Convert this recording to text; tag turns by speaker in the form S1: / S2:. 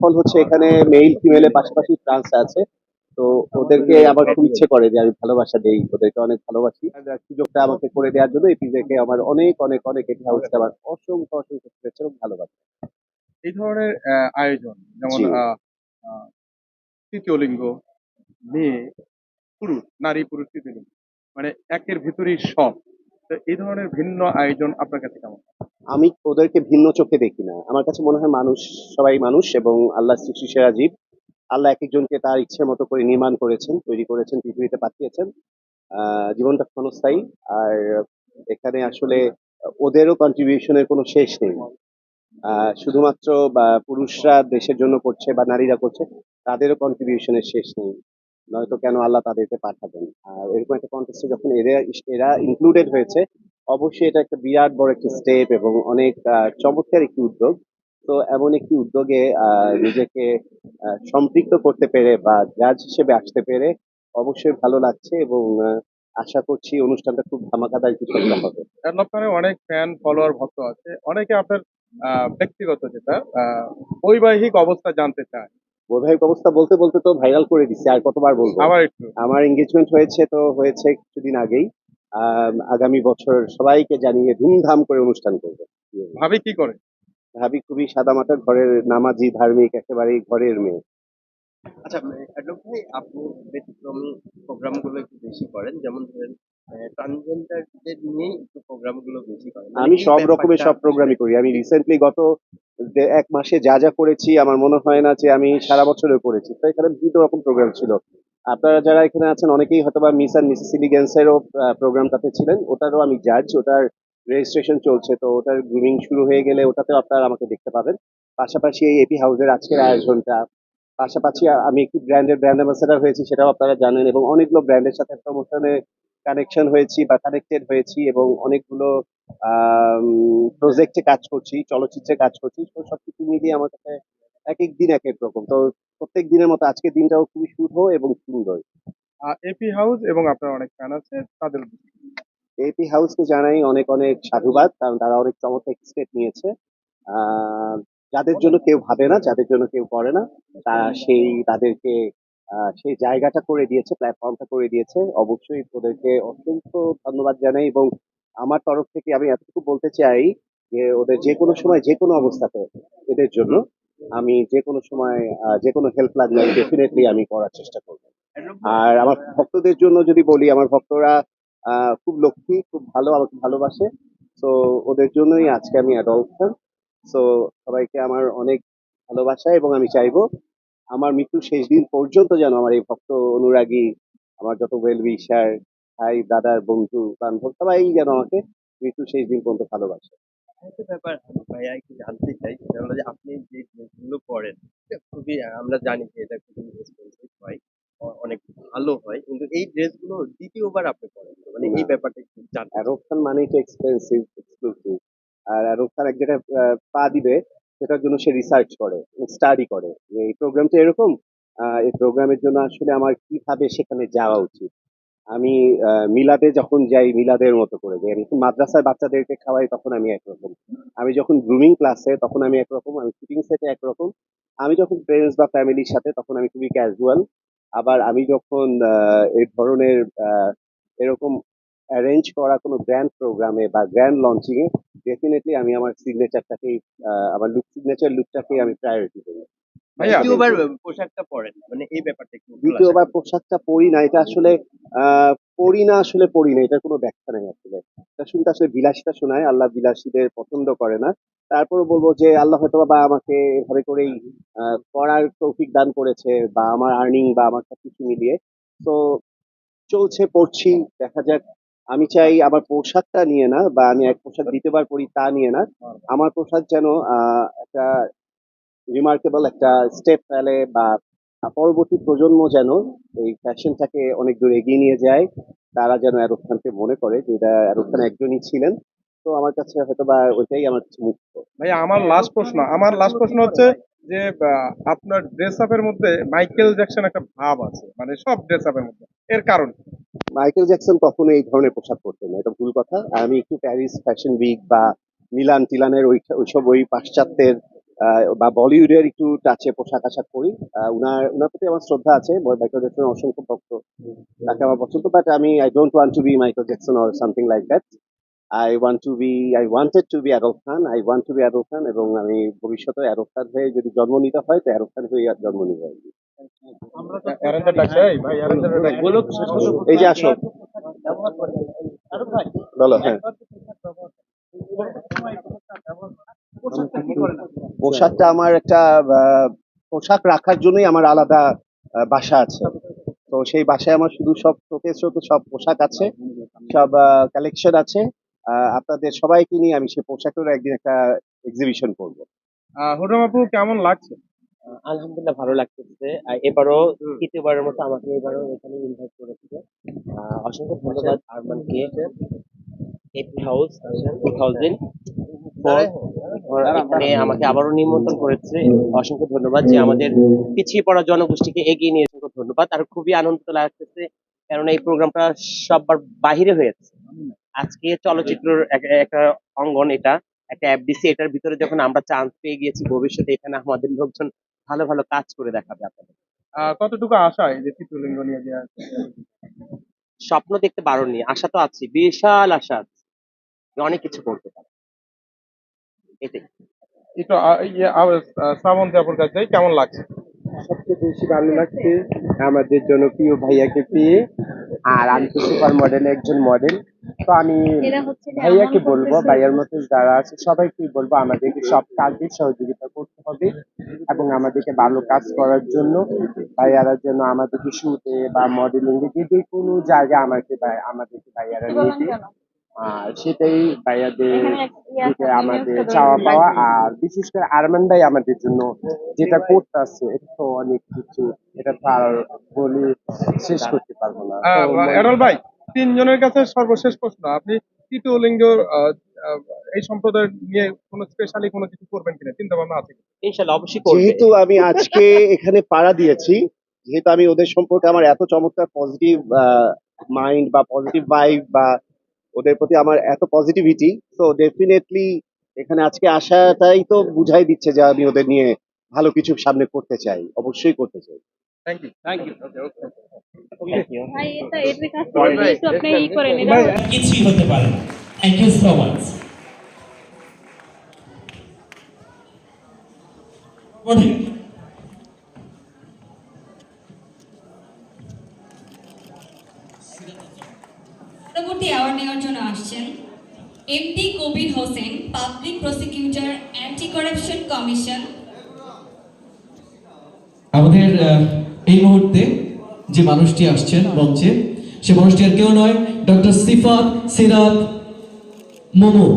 S1: ফল হচ্ছে এখানে মেল ফিমেলের পাশাপাশি ট্রান্স আছে। তো ওদেরকে আমার খুব ইচ্ছে করে যে আমি ভালোবাসা দেই, ওদেরকে অনেক ভালোবাসি। আর সুযোগটা আমাকে করে দেওয়ার জন্য এপিজেকে আমার অনেক অনেক অনেক এটি হাউসকে আমার অসংখ্য অসংখ্য শুভেচ্ছা এবং ভালোবাসা।
S2: এই ধরনের আয়োজন যেমন
S1: জি।
S2: আহ, তৃতীয় লিঙ্গ, মেয়ে, পুরুষ, নারী, পুরুষ, তৃতীয় লিঙ্গ, মানে একের ভিতরেই সব। তো এই ধরনের ভিন্ন আয়োজন আপনার কাছে কেমন?
S1: আমি ওদেরকে ভিন্ন চোখে দেখি না। আমার কাছে মনে হয় মানুষ, সবাই মানুষ এবং আল্লাহ সৃষ্টি সেরা জীব। আল্লাহ এক একজনকে তার ইচ্ছে মতো করে নির্মাণ করেছেন, তৈরি করেছেন, পৃথিবীতে পাঠিয়েছেন। জীবনটা ক্ষণস্থায়ী। আর এখানে আসলে ওদেরও কন্ট্রিবিউশনের কোনো শেষ নেই। শুধুমাত্র বা পুরুষরা দেশের জন্য করছে বা নারীরা করছে, তাদেরও কন্ট্রিবিউশনের শেষ নেই। নয়তো কেন আল্লাহ তাদেরকে পাঠাবেন? আর এরকম একটা কন্টেস্টে যখন এরা এরা ইনক্লুডেড হয়েছে, অবশ্যই এটা একটা বিরাট বড় একটা স্টেপ এবং অনেক চমৎকার একটি উদ্যোগ। তো এমন একটি উদ্যোগে নিজেকে সম্পৃক্ত করতে পেরে বা জাজ হিসেবে আসতে পেরে অবশ্যই ভালো লাগছে এবং আশা করছি অনুষ্ঠানটা খুব ধামাকাদার কিছু একটা হবে।
S2: আপনার অনেক ফ্যান ফলোয়ার ভক্ত আছে, অনেকে আপনার ব্যক্তিগত যেটা বৈবাহিক অবস্থা জানতে চায়।
S1: বৈবাহিক অবস্থা বলতে বলতে তো ভাইরাল করে দিচ্ছে, আর কতবার বলবো?
S2: আবার একটু
S1: আমার এঙ্গেজমেন্ট হয়েছে, তো হয়েছে কিছুদিন আগেই। আগামী বছর সবাইকে জানিয়ে ধুমধাম করে অনুষ্ঠান করবো।
S2: ভাবি কি করে?
S1: ভাবি খুবই সাদামাটা, ঘরের নামাজি, ধার্মিক, একেবারেই ঘরের মেয়ে।
S3: আচ্ছা, আটক ভাই, আপনি ব্যতিক্রমী প্রোগ্রামগুলো একটু বেশি করেন, যেমন ধরেন ট্রান্সজেন্ডারদের নিয়েই একটু প্রোগ্রামগুলো বেশি করেন, মানে
S1: আমি
S3: এই
S1: সব রকমের
S3: ব্যাপারটা
S1: সব
S3: আসলে
S1: প্রোগ্রামই করি। আমি রিসেন্টলি গত এক মাসে যা যা করেছি আমার মনে হয় না যে আমি সারা বছরও করেছি। তো এখানে বিভিন্ন রকম প্রোগ্রাম ছিল। আপনারা যারা এখানে আছেন অনেকেই হয়তো বা মিস অ্যান্ড মিসেস ইলিগেন্সেরও প্রোগ্রামটাতে ছিলেন, ওটারও আমি জাজ। ওটার রেজিস্ট্রেশন চলছে, তো ওটার গ্রুমিং শুরু হয়ে গেলে ওটাতেও আপনারা আমাকে দেখতে পাবেন। পাশাপাশি এই এপি হাউসের আজকের আয়োজনটা, পাশাপাশি আমি একটি ব্র্যান্ড অ্যাম্বাসেডর হয়েছি, সেটাও আপনারা জানেন, এবং অনেকগুলো ব্র্যান্ডের সাথে একটা অনুষ্ঠানে কানেকশন হয়েছি বা কানেক্টেড হয়েছি এবং অনেকগুলো প্রজেক্টে কাজ করছি, চলচ্চিত্রে কাজ করছি। তো সবকিছু মিলিয়ে আমার কাছে এক এক দিন এক এক রকম। তো প্রত্যেক দিনের মতো আজকের দিনটাও খুবই শুভ এবং সুন্দর।
S2: এপি হাউস এবং আপনার অনেক ফ্যান আছে তাদের।
S1: এপি হাউসকে জানাই অনেক অনেক সাধুবাদ, কারণ তারা অনেক চমৎকার স্টেপ নিয়েছে। আহ, যাদের জন্য কেউ ভাবে না, যাদের জন্য কেউ করে না, তারা তাদেরকে সেই জায়গাটা করে দিয়েছে, প্ল্যাটফর্মটা করে দিয়েছে। অবশ্যই ওদেরকে অত্যন্ত ধন্যবাদ জানাই এবং আমার তরফ থেকে আমি এতটুকু বলতে চাই যে ওদের যে কোনো সময় যে কোনো অবস্থাতে এদের জন্য আমি যে কোনো সময় যে কোনো হেল্প লাগলে আমি ডেফিনেটলি আমি করার চেষ্টা করবো। আর আমার ভক্তদের জন্য যদি বলি, আমার ভক্তরা খুব লক্ষ্মী, খুব ভালো, আমাকে ভালোবাসে। তো ওদের জন্যই আজকে আমি অ্যাডলফ। সো সবাইকে আমার অনেক ভালোবাসা এবং আমি চাইবো আমার মৃত্যুর শেষ দিন পর্যন্ত যেন আমার এই ভক্ত অনুরাগী, আমার যত ওয়েল উইশার, ভাই ব্রাদার বন্ধু বান্ধব, সবাই যেন আমাকে মৃত্যুর শেষ দিন পর্যন্ত ভালোবাসে।
S3: একটা ব্যাপার ভাইয়া একটু জানতে চাই, সেটা হলো যে আপনি যে ড্রেসগুলো পরেন, এটা খুবই, আমরা জানি যে এটা খুবই এক্সপেন্সিভ হয়, অনেক ভালো হয়, কিন্তু এই ড্রেসগুলো দ্বিতীয়বার আপনি পরেন তো? মানে
S1: না,
S3: এই ব্যাপারটা একটু জানতে চাই।
S1: শাহরুখ খান মানেই তো এক্সপেন্সিভ, এক্সক্লুসিভ। আর শাহরুখ খান এক জায়গায় পা দিবে, সেটার জন্য সে রিসার্চ করে, স্টাডি করে যে এই প্রোগ্রামটা এরকম। এই প্রোগ্রামের জন্য আসলে আমার কিভাবে সেখানে যাওয়া উচিত। আমি মিলাদে যখন যাই মিলাদের মতো করে যাই, আমি যখন মাদ্রাসায় বাচ্চাদেরকে খাওয়াই তখন আমি একরকম, আমি যখন গ্রুমিং ক্লাসে তখন আমি একরকম, আমি শুটিং সেটে একরকম, আমি যখন ফ্রেন্ডস বা ফ্যামিলির সাথে তখন আমি খুবই ক্যাজুয়াল। আবার আমি যখন এই ধরনের এরকম অ্যারেঞ্জ করা কোনো গ্র্যান্ড প্রোগ্রামে বা গ্র্যান্ড লঞ্চিং এ ডেফিনেটলি আমি আমার সিগনেচারটাকেই, আমার সিগনেচার লুকটাকেই আমি প্রায়োরিটি দিই।
S2: ভাইয়া,
S3: দ্বিতীয়বার পোশাকটা পরেন না, মানে এই ব্যাপারটা একটু খোলাসা
S1: দ্বিতীয়বার
S3: করুন।
S1: পোশাকটা পরি না, এটা আসলে পরি না, আসলে পরি না, এটার কোনো ব্যাখ্যা নেই আসলে। এটা শুনতে আসলে বিলাসিতা শোনায়, আল্লাহ বিলাসীদের পছন্দ করে না। তারপরে বলবো যে আল্লাহ হয়তো বা আমাকে এভাবে করেই পড়ার তৌফিক দান করেছে, বা আমার আর্নিং বা আমার সবকিছু মিলিয়ে। তো চলছে, পড়ছি, দেখা যাক। আমি চাই আমার পোশাকটা নিয়ে না, বা আমি এক পোশাক দ্বিতীয়বার পরি তা নিয়ে না, আমার পোশাক যেন একটা রিমার্কেবল একটা স্টেপ ফেলে, বা পরবর্তী প্রজন্ম যেন এই ফ্যাশনটাকে অনেক দূর এগিয়ে নিয়ে যায়। তারা যেন শাহরুখ খানকে মনে করে যে এটা শাহরুখ খান একজনই ছিলেন। তো আমার কাছে হয়তো বা ওইটাই আমার কাছে মুখ্য।
S2: ভাইয়া, আমার লাস্ট প্রশ্ন হচ্ছে যে আপনার ড্রেস আপের মধ্যে মাইকেল জ্যাকসন একটা ভাব আছে, মানে সব ড্রেস আপের মধ্যে, এর কারণ কি?
S1: মাইকেল জ্যাকসন কখনো এই ধরনের পোশাক পরতেন না, এটা ভুল কথা। আমি একটু প্যারিস ফ্যাশন উইক বা মিলান টিলানের ওইসব ওই পাশ্চাত্যের বা বলিউডের একটু টাচে পোশাক আশাক পরি। উনার প্রতি আমার শ্রদ্ধা আছে, মাইকেল জ্যাকসনের অসংখ্য ভক্ত, তাকে আমার পছন্দ। But I don't want to be Michael Jackson or something like that. I wanted to be Adolf Khan. I want to be Adolf Khan, এবং আমি ভবিষ্যতে অ্যাডলফ খান হয়ে যদি জন্ম নিতে হয় তো অ্যাডলফ খান হয়ে জন্ম নিতে হয়।
S2: অ্যারেঞ্জার ডাকছে, এই ভাই অ্যারেঞ্জার ডাকছে।
S1: এই যে আসো, বলো। হ্যাঁ, পোশাকটা আমার একটা পোশাক রাখার জন্যই আমার আলাদা বাসা আছে। তো সেই বাসায় আমার শুধু সব শোকেস সব পোশাক আছে, সব কালেকশন আছে। আপনাদের সবাইকে নিয়ে আমি সেই পোশাকের একদিন একটা এক্সিবিশন করবো।
S2: হুরম আপু কেমন লাগছে?
S3: আলহামদুলিল্লাহ ভালো লাগতেছে। এবারও তৃতীয়বারের মতো আমাকে এবারও এখানে ইনভাইট করেছে। অসংখ্য ধন্যবাদ আরমানকে। এপি হাউস 2004 এখানে আমাকে আবারও নিমন্ত্রণ করেছে। অসংখ্য ধন্যবাদ যে আমাদের পিছিয়ে পড়া জনগোষ্ঠীকে এগিয়ে নিয়ে অসংখ্য ধন্যবাদ। আর খুবই আনন্দিত লাগতেছে, কারণ এই প্রোগ্রামটা সববার বাহিরে হয়েছে। আজকে চলচ্চিত্রের একটা অঙ্গন, এটা একটা এফডিসি, এটার ভিতরে যখন আমরা চান্স পেয়ে গিয়েছি, ভবিষ্যতে এখানে আমাদের লোকজন ভালো ভালো কাজ করে দেখাবে আপনাদের।
S2: কতটুকু আশা এই যে তৃতীয় লিঙ্গ নিয়ে যে
S3: স্বপ্ন দেখতে পারোনি, আশা তো আছে, বিশাল আশা আছে যে অনেক কিছু করতে পারে। এটাই।
S2: একটু শ্রাবন্তী আপুর কাছে যাই, কেমন লাগছে?
S4: সবচেয়ে বেশি ভালো লাগছে আমাদের জনপ্রিয় ভাইয়াকে পেয়ে। আর আমি তো সুপার মডেল, একজন মডেল। তো আমি ভাইয়াকে বলবো, ভাইয়ার মতো যারা আছে সবাইকে বলবো আমাদেরকে সব কাজে সহযোগিতা করতে হবে এবং আমাদেরকে ভালো কাজ করার জন্য ভাইয়ারা যেন আমাদেরকে শুতে বা মডেলিং এ যে কোনো জায়গায় আমাদেরকে ভাইয়ারা নিয়ে দিয়ে। আর সেটাই ভাইয়াদের থেকে আমাদের চাওয়া পাওয়া। আর বিশেষ করে আরমান ভাই আমাদের জন্য যেটা করতেছে, এটা তো অনেক কিছু, এটা তো আর বলে শেষ করতে পারবো না। তো
S2: এরল ভাই, তিনজনের কাছে সর্বশেষ প্রশ্ন, আপনি তৃতীয় লিঙ্গ এই সম্প্রদায় নিয়ে কোনো স্পেশালি কোনো কিছু করবেন কিনা চিন্তা ভাবনা আছে কিনা?
S3: ইনশাল্লাহ অবশ্যই করবে।
S1: যেহেতু আমি আজকে এখানে পাড়া দিয়েছি, যেহেতু আমি ওদের সম্পর্কে আমার এত চমৎকার পজিটিভ মাইন্ড বা পজিটিভ ভাইব বা ওদের প্রতি আমার এত পজিটিভিটি, তো ডেফিনেটলি এখানে আজকে আসাটাই তো বুঝাই দিচ্ছে যে আমি ওদের নিয়ে ভালো কিছু সামনে করতে চাই, অবশ্যই করতে চাই।
S2: Thank you.
S3: Thank you.
S5: ভাই এটা এর কাছ থেকে একটু আপনি ই করেন, এটা
S6: কিছুই হতে পারে না। Thank you so much.
S7: পরবর্তী অ্যাওয়ার্ড নেওয়ার জন্য আসছেন MD Kabir Hossain, public prosecutor, anti corruption commission.
S6: আমাদের এই মুহূর্তে যে মানুষটি আসছেন মঞ্চে, সে মানুষটি আর কেউ নয়, ডক্টর সিফাত সিরাত মোমো।